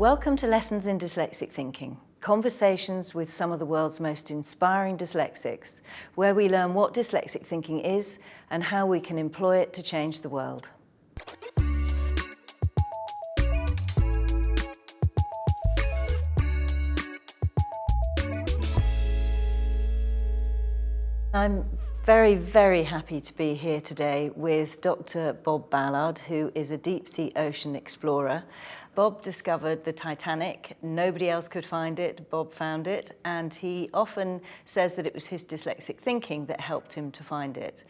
Welcome to Lessons in Dyslexic Thinking, conversations with some of the world's most inspiring dyslexics, where we learn what dyslexic thinking is and how we can employ it to change the world. I'm very, very happy to be here today with Dr. Bob Ballard, who is a deep-sea ocean explorer. Bob discovered the Titanic. Nobody else could find it. Bob found it, and he often says that it was his dyslexic thinking that helped him to find it.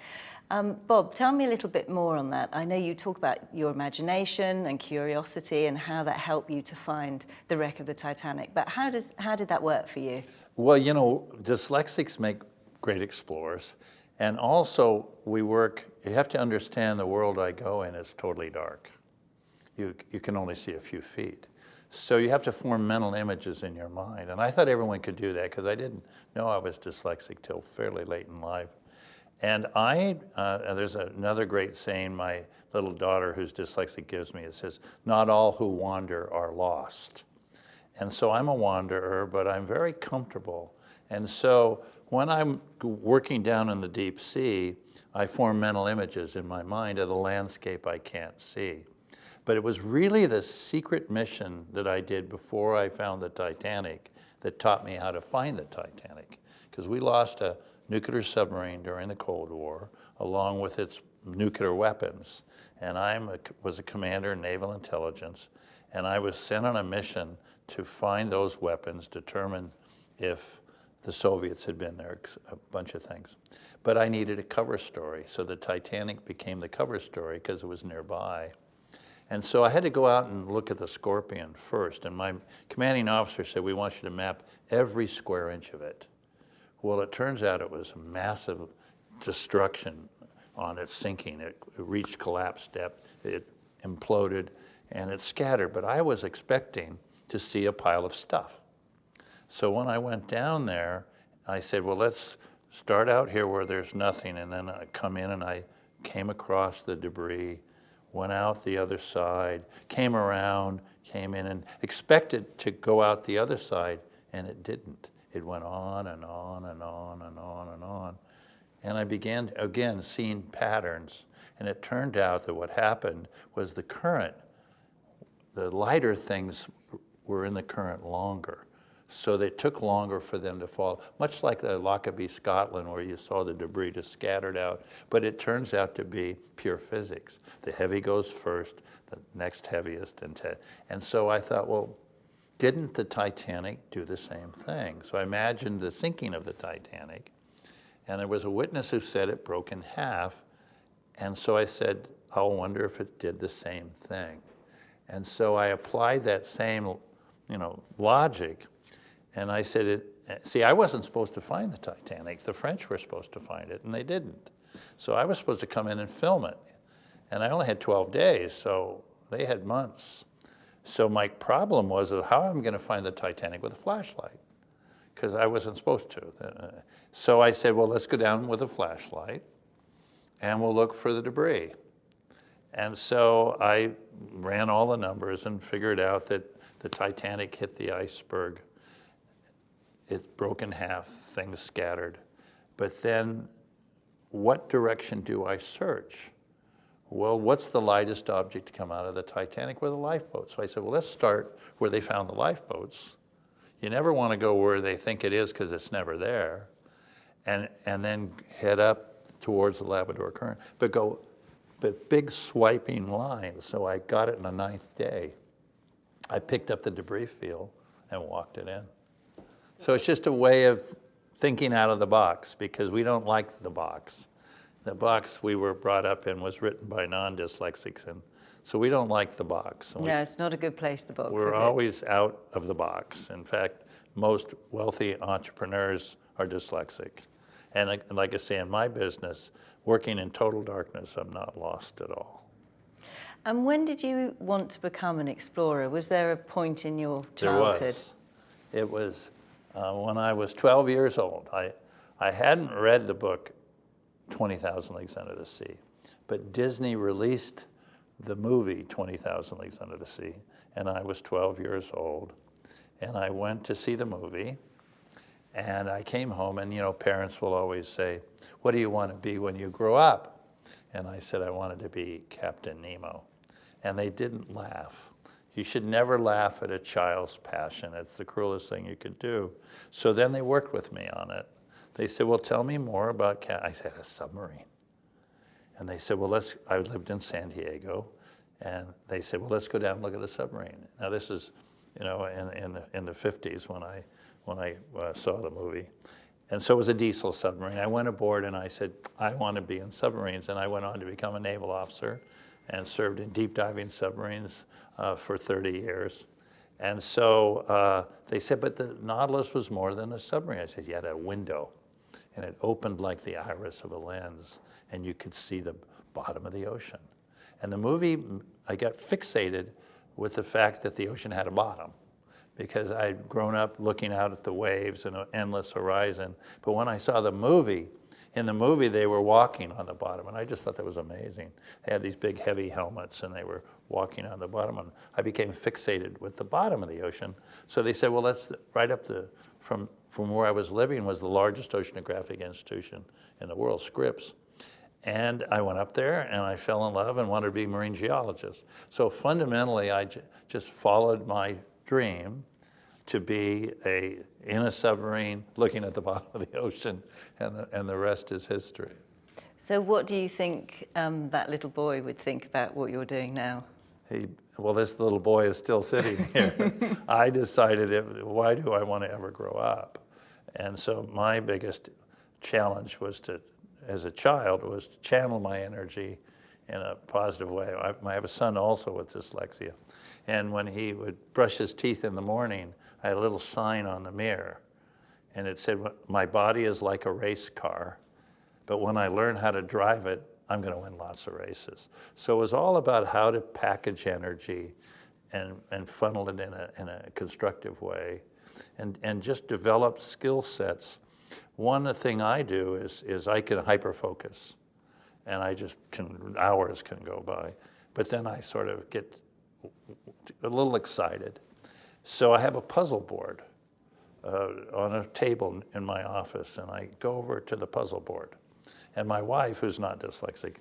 Bob, tell me a little bit more on that. I know you talk about your imagination and curiosity and how that helped you to find the wreck of the Titanic, but how did that work for you? Well, you know, dyslexics make great explorers. And also, you have to understand the world I go in is totally dark. You can only see a few feet. So you have to form mental images in your mind. And I thought everyone could do that because I didn't know I was dyslexic till fairly late in life. And there's another great saying my little daughter who's dyslexic gives me. It says, "Not all who wander are lost." And so I'm a wanderer, but I'm very comfortable. And so when I'm working down in the deep sea, I form mental images in my mind of the landscape I can't see. But it was really the secret mission that I did before I found the Titanic that taught me how to find the Titanic. Because we lost a nuclear submarine during the Cold War, along with its nuclear weapons. And I was a commander in naval intelligence, and I was sent on a mission to find those weapons, determine if the Soviets had been there, a bunch of things. But I needed a cover story, so the Titanic became the cover story because it was nearby. And so I had to go out and look at the Scorpion first, and my commanding officer said, "We want you to map every square inch of it." Well, it turns out it was massive destruction on its sinking. It reached collapse depth, it imploded, and it scattered. But I was expecting to see a pile of stuff. So when I went down there, I said, well, let's start out here where there's nothing, and then I come in and I came across the debris, went out the other side, came around, came in, and expected to go out the other side, and it didn't. It went on and on and on and on and on. And I began, again, seeing patterns, and it turned out that what happened was the current, the lighter things were in the current longer. So they took longer for them to fall, much like the Lockerbie, Scotland, where you saw the debris just scattered out. But it turns out to be pure physics. The heavy goes first, the next heaviest, and so I thought, well, didn't the Titanic do the same thing? So I imagined the sinking of the Titanic, and there was a witness who said it broke in half, and so I said, I'll wonder if it did the same thing. And so I applied that same, logic. And I said, see, I wasn't supposed to find the Titanic. The French were supposed to find it, and they didn't. So I was supposed to come in and film it. And I only had 12 days, so they had months. So my problem was how am I going to find the Titanic with a flashlight? Because I wasn't supposed to. So I said, well, let's go down with a flashlight, and we'll look for the debris. And so I ran all the numbers and figured out that the Titanic hit the iceberg. It broke in half, things scattered. But then what direction do I search? Well, what's the lightest object to come out of the Titanic? Well, the lifeboat. So I said, well, let's start where they found the lifeboats. You never want to go where they think it is because it's never there. And then head up towards the Labrador Current. But big swiping lines. So I got it in the 9th day. I picked up the debris field and walked it in. So it's just a way of thinking out of the box because we don't like the box. The box we were brought up in was written by non-dyslexics, and so we don't like the box. Yeah, it's not a good place, the box, We're always out of the box. In fact, most wealthy entrepreneurs are dyslexic. And like I say, in my business, working in total darkness, I'm not lost at all. And when did you want to become an explorer? Was there a point in your childhood? There was. It was when I was 12 years old. I hadn't read the book 20,000 Leagues Under the Sea, but Disney released the movie 20,000 Leagues Under the Sea, and I was 12 years old. And I went to see the movie, and I came home, and parents will always say, "What do you want to be when you grow up?" And I said I wanted to be Captain Nemo. And they didn't laugh. You should never laugh at a child's passion. It's the cruelest thing you could do. So then they worked with me on it. They said, "Well, tell me more about I said, "A submarine." And they said, "Well, I lived in San Diego." And they said, "Well, let's go down and look at a submarine." Now this is, in the 50s when I saw the movie. And so it was a diesel submarine. I went aboard and I said, "I want to be in submarines." And I went on to become a naval officer and served in deep diving submarines for 30 years. And so they said, "But the Nautilus was more than a submarine." I said, "You had a window, and it opened like the iris of a lens, and you could see the bottom of the ocean." And the movie, I got fixated with the fact that the ocean had a bottom, because I'd grown up looking out at the waves and an endless horizon. But when I saw the movie, in the movie they were walking on the bottom, and I just thought that was amazing. They had these big heavy helmets, and they were walking on the bottom, and I became fixated with the bottom of the ocean. So they said, "Well, let's right up from where I was living was the largest oceanographic institution in the world, Scripps." And I went up there and I fell in love and wanted to be a marine geologist. So fundamentally, I just followed my dream to be in a submarine looking at the bottom of the ocean, and the rest is history. So what do you think that little boy would think about what you're doing now? Well, this little boy is still sitting here. I decided, why do I want to ever grow up? And so my biggest challenge was as a child, was to channel my energy in a positive way. I have a son also with dyslexia. And when he would brush his teeth in the morning, I had a little sign on the mirror. And it said, "My body is like a race car, but when I learn how to drive it, I'm going to win lots of races." So it was all about how to package energy and funnel it in a constructive way, and just develop skill sets. One thing I do is I can hyper-focus, and hours can go by, but then I sort of get a little excited. So I have a puzzle board on a table in my office, and I go over to the puzzle board. And my wife, who's not dyslexic,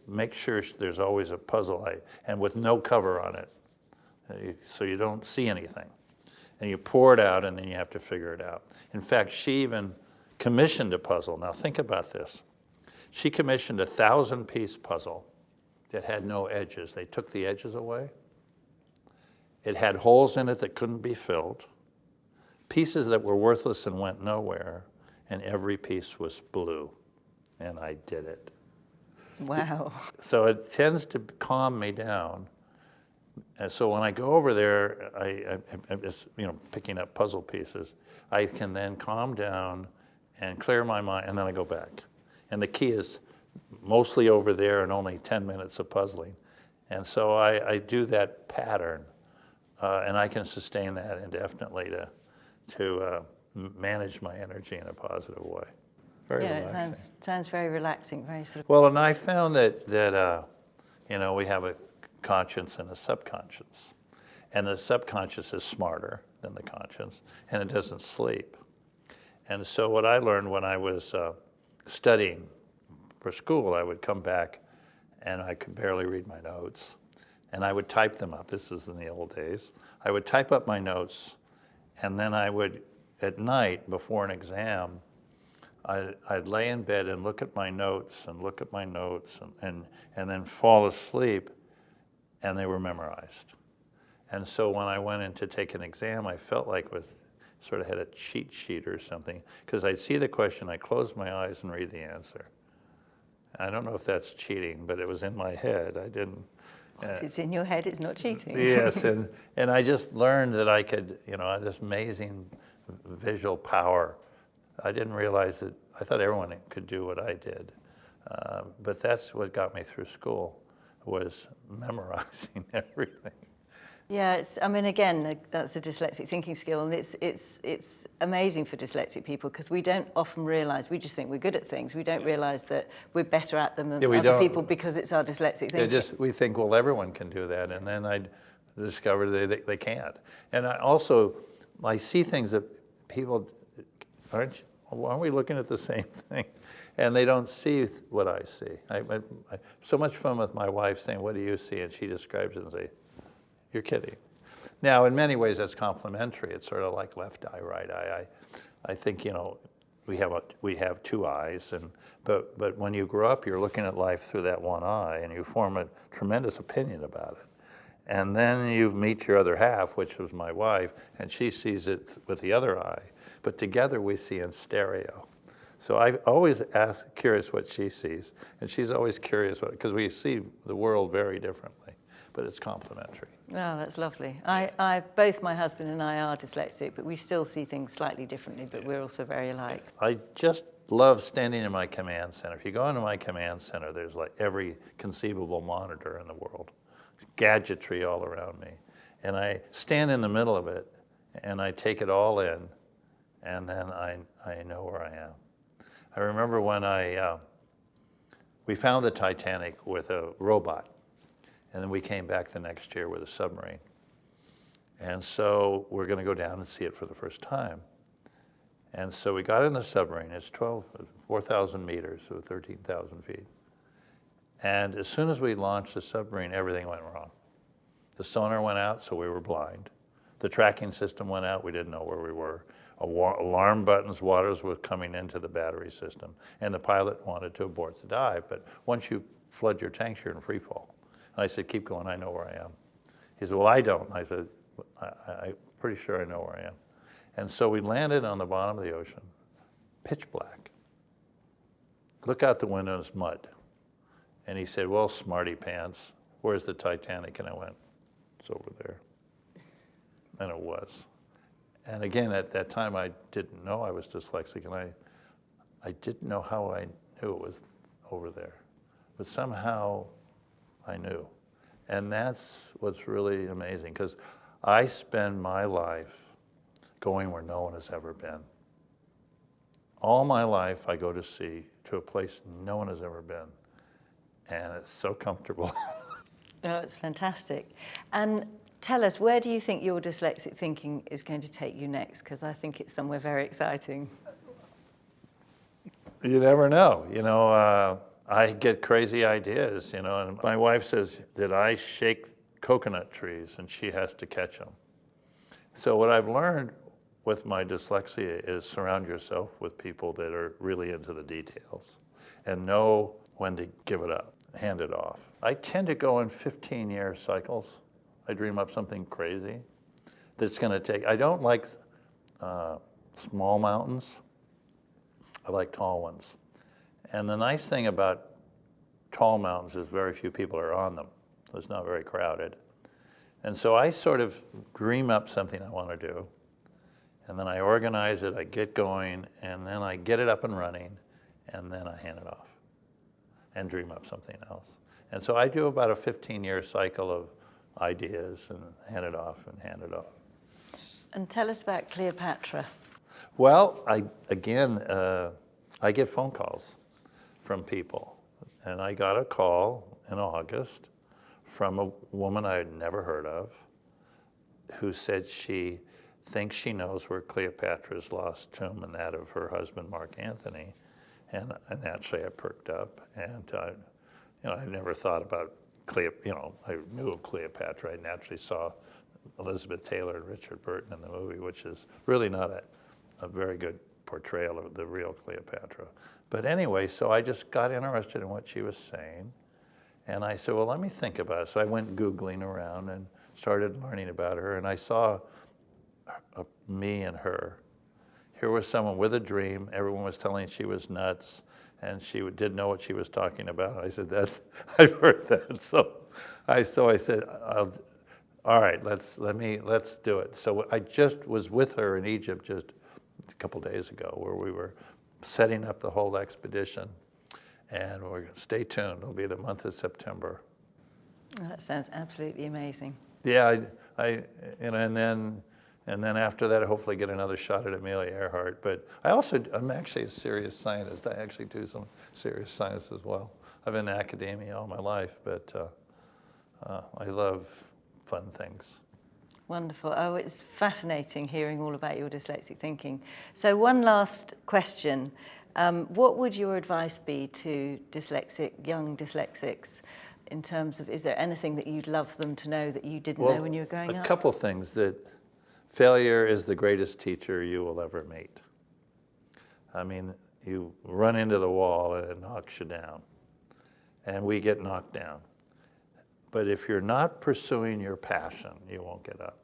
makes sure there's always a puzzle, and with no cover on it, so you don't see anything. And you pour it out, and then you have to figure it out. In fact, she even commissioned a puzzle. Now think about this. She commissioned a 1,000-piece puzzle that had no edges. They took the edges away. It had holes in it that couldn't be filled, pieces that were worthless and went nowhere, and every piece was blue. And I did it. Wow. So it tends to calm me down. And so when I go over there, I'm just, picking up puzzle pieces. I can then calm down and clear my mind, and then I go back. And the key is mostly over there and only 10 minutes of puzzling. And so I do that pattern, and I can sustain that indefinitely to manage my energy in a positive way. Very relaxing. It sounds very relaxing, very sort of... Well, and I found that we have a conscience and a subconscious. And the subconscious is smarter than the conscious, and it doesn't sleep. And so what I learned when I was studying for school, I would come back and I could barely read my notes. And I would type them up. This is in the old days. I would type up my notes, and then I would, at night before an exam, I'd lay in bed and look at my notes and look at my notes and then fall asleep, and they were memorized. And so when I went in to take an exam, I felt like sort of had a cheat sheet or something, because I'd see the question, I'd close my eyes and read the answer. I don't know if that's cheating, but it was in my head. I didn't. If it's in your head, it's not cheating. Yes, and I just learned that I could, this amazing visual power. I didn't realize that, I thought everyone could do what I did. But that's what got me through school, was memorizing everything. Yeah, again, that's the dyslexic thinking skill, and it's amazing for dyslexic people, because we don't often realize, we just think we're good at things. We don't realize that we're better at them than other people because it's our dyslexic thinking. We think, well, everyone can do that, and then discovered they can't. And I see things that people, aren't we looking at the same thing? And they don't see what I see. I so much fun with my wife saying, what do you see? And she describes it and say, you're kidding. Now, in many ways, that's complimentary. It's sort of like left eye, right eye. I think, we have two eyes, but when you grow up, you're looking at life through that one eye, and you form a tremendous opinion about it. And then you meet your other half, which was my wife, and she sees it with the other eye. But together we see in stereo. So I always curious what she sees, and she's always curious because we see the world very differently, but it's complementary. Oh, that's lovely. Both my husband and I are dyslexic, but we still see things slightly differently, but we're also very alike. I just love standing in my command center. If you go into my command center, there's like every conceivable monitor in the world, gadgetry all around me. And I stand in the middle of it, and I take it all in, and then I know where I am. I remember when we found the Titanic with a robot, and then we came back the next year with a submarine. And so we're going to go down and see it for the first time. And so we got in the submarine. It's 4,000 meters, so 13,000 feet. And as soon as we launched the submarine, everything went wrong. The sonar went out, so we were blind. The tracking system went out, we didn't know where we were. Alarm buttons, waters were coming into the battery system, and the pilot wanted to abort the dive, but once you flood your tanks, you're in free fall. And I said, keep going, I know where I am. He said, well, I don't. And I said, I'm pretty sure I know where I am. And so we landed on the bottom of the ocean, pitch black. Look out the window, it's mud. And he said, well, smarty pants, where's the Titanic? And I went, it's over there. And it was. And again, at that time, I didn't know I was dyslexic, and I didn't know how I knew it was over there. But somehow I knew. And that's what's really amazing, because I spend my life going where no one has ever been. All my life, I go to sea, to a place no one has ever been. And it's so comfortable. Oh, it's fantastic. And tell us, where do you think your dyslexic thinking is going to take you next? Because I think it's somewhere very exciting. You never know. I get crazy ideas, and my wife says, did I shake coconut trees? And she has to catch them. So what I've learned with my dyslexia is surround yourself with people that are really into the details and know when to give it up, hand it off. I tend to go in 15-year cycles. I dream up something crazy that's going to take. I don't like small mountains. I like tall ones. And the nice thing about tall mountains is very few people are on them. So it's not very crowded. And so I sort of dream up something I want to do. And then I organize it, I get going, and then I get it up and running, and then I hand it off and dream up something else. And so I do about a 15-year cycle of ideas and hand it off and hand it off. And tell us about Cleopatra. Well, I get phone calls from people. And I got a call in August from a woman I had never heard of who said she thinks she knows where Cleopatra's lost tomb and that of her husband, Mark Antony. And naturally I perked up, and I never thought about I knew of Cleopatra. I naturally saw Elizabeth Taylor and Richard Burton in the movie, which is really not a very good portrayal of the real Cleopatra. But anyway, so I just got interested in what she was saying, and I said, well, let me think about it. So I went Googling around and started learning about her, and I saw me and her. Here was someone with a dream. Everyone was telling she was nuts, and she didn't know what she was talking about. I said, I've heard that. So I said, all right, let's do it. So I just was with her in Egypt just a couple days ago, where we were setting up the whole expedition, and we're going to stay tuned. It'll be the month of September. Oh, that sounds absolutely amazing. Yeah, and then after that, I hopefully get another shot at Amelia Earhart. But I'm actually a serious scientist. I actually do some serious science as well. I've been in academia all my life, but I love fun things. Wonderful. Oh, it's fascinating hearing all about your dyslexic thinking. So one last question. What would your advice be to young dyslexics in terms of, is there anything that you'd love them to know that you didn't know when you were growing up? A couple things. That failure is the greatest teacher you will ever meet. I mean, you run into the wall and it knocks you down. And we get knocked down. But if you're not pursuing your passion, you won't get up.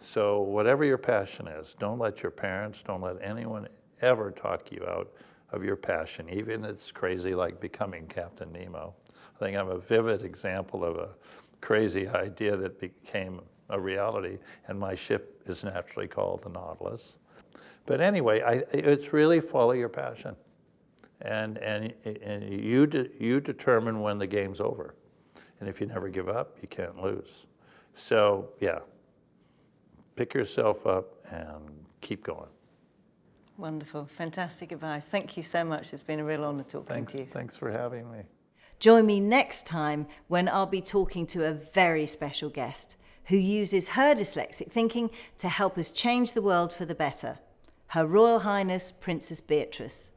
So whatever your passion is, don't let your parents, don't let anyone ever talk you out of your passion, even if it's crazy like becoming Captain Nemo. I think I'm a vivid example of a crazy idea that became a reality, and my ship is naturally called the Nautilus. But anyway, it's really follow your passion. And you determine when the game's over. And if you never give up, you can't lose. So yeah, pick yourself up and keep going. Wonderful, fantastic advice. Thank you so much. It's been a real honor talking to you. Thanks for having me. Join me next time when I'll be talking to a very special guest who uses her dyslexic thinking to help us change the world for the better. Her Royal Highness Princess Beatrice.